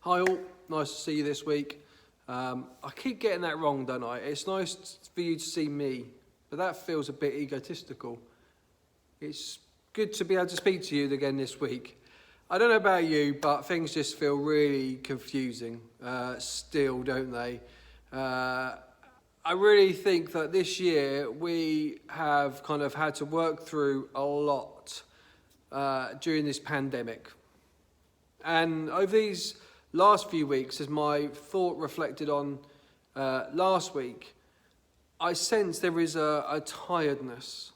Hi all, nice to see you this week. I keep getting that wrong, don't I? It's nice for you to see me, but that feels a bit egotistical. It's good to be able to speak to you again this week. I don't know about you, but things just feel really confusing still, don't they? I really think that this year we have kind of had to work through a lot during this pandemic. And over these last few weeks, as my thought reflected on last week, I sense there is a tiredness.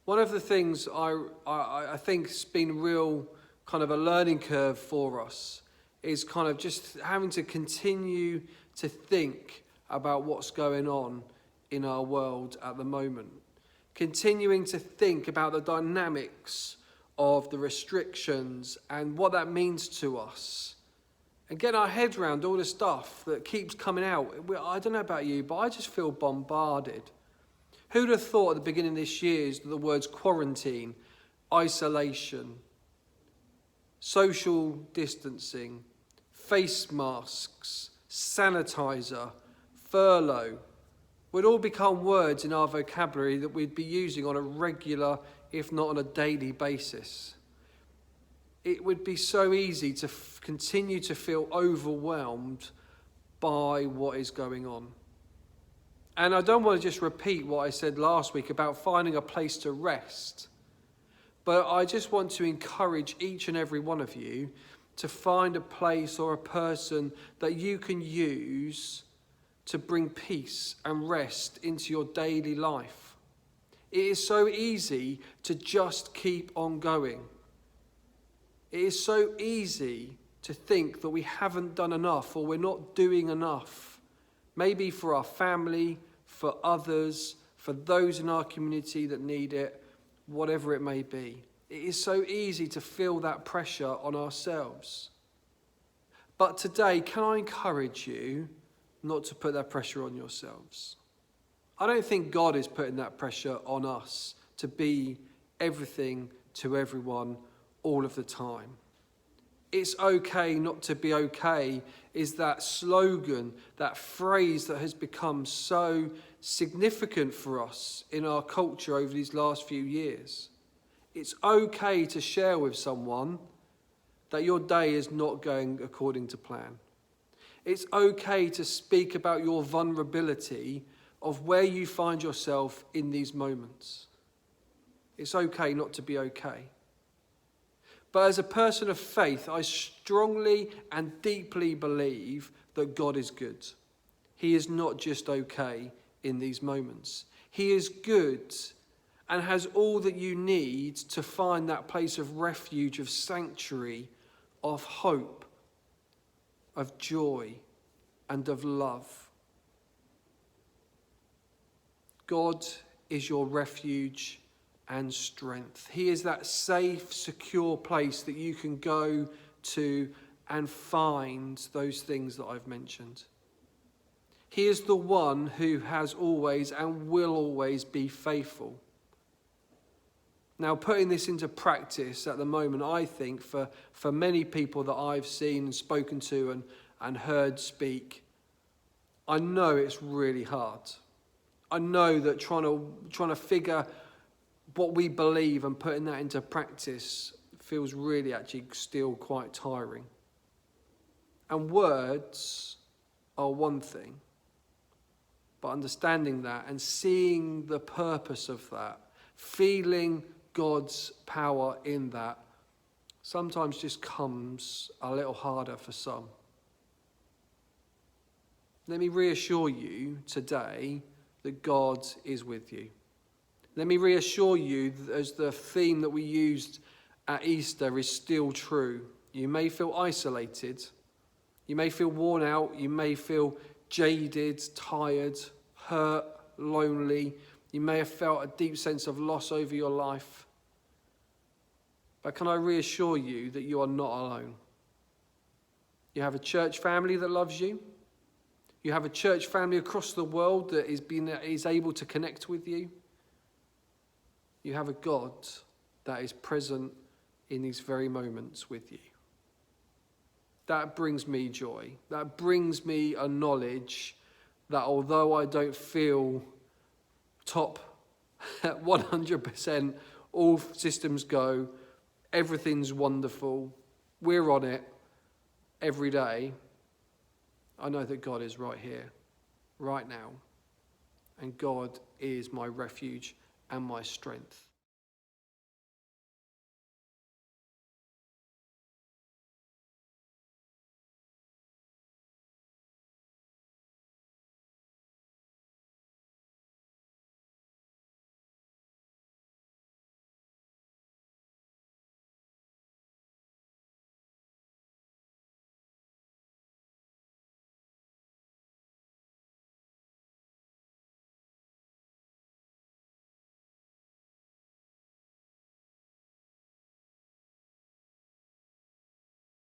One of the things I think has been real kind of a learning curve for us is kind of just having to continue to think about what's going on in our world at the moment. Continuing to think about the dynamics of the restrictions and what that means to us. And get our heads around all the stuff that keeps coming out. I don't know about you, but I just feel bombarded. Who'd have thought at the beginning of this year that the words quarantine, isolation, social distancing, face masks, sanitizer, furlough would all become words in our vocabulary that we'd be using on a regular, if not on a daily basis. It would be so easy to continue to feel overwhelmed by what is going on. And I don't want to just repeat what I said last week about finding a place to rest, but I just want to encourage each and every one of you to find a place or a person that you can use to bring peace and rest into your daily life. It is so easy to just keep on going. It is so easy to think that we haven't done enough or we're not doing enough. Maybe for our family, for others, for those in our community that need it, whatever it may be. It is so easy to feel that pressure on ourselves. But today, can I encourage you not to put that pressure on yourselves? I don't think God is putting that pressure on us to be everything to everyone all of the time. It's okay not to be okay is that slogan, that phrase that has become so significant for us in our culture over these last few years. It's okay to share with someone that your day is not going according to plan. It's okay to speak about your vulnerability of where you find yourself in these moments. It's okay not to be okay. But as a person of faith, I strongly and deeply believe that God is good. He is not just okay in these moments. He is good and has all that you need to find that place of refuge, of sanctuary, of hope, of joy, and of love. God is your refuge and strength. He is that safe, secure place that you can go to and find those things that I've mentioned. He is the one who has always and will always be faithful. Now, putting this into practice at the moment, I think for many people that I've seen and spoken to and heard speak, I know it's really hard. I know that trying to figure what we believe and putting that into practice feels really actually still quite tiring. And words are one thing, but understanding that and seeing the purpose of that, feeling God's power in that, sometimes just comes a little harder for some. Let me reassure you today that God is with you. Let me reassure you that as the theme that we used at Easter is still true. You may feel isolated. You may feel worn out. You may feel jaded, tired, hurt, lonely. You may have felt a deep sense of loss over your life. But can I reassure you that you are not alone? You have a church family that loves you. You have a church family across the world that is able to connect with you. You have a God that is present in these very moments with you. that brings me joy. That brings me a knowledge that although I don't feel top 100%, all systems go, everything's wonderful, we're on it every day, I know that God is right here, right now. And God is my refuge and my strength.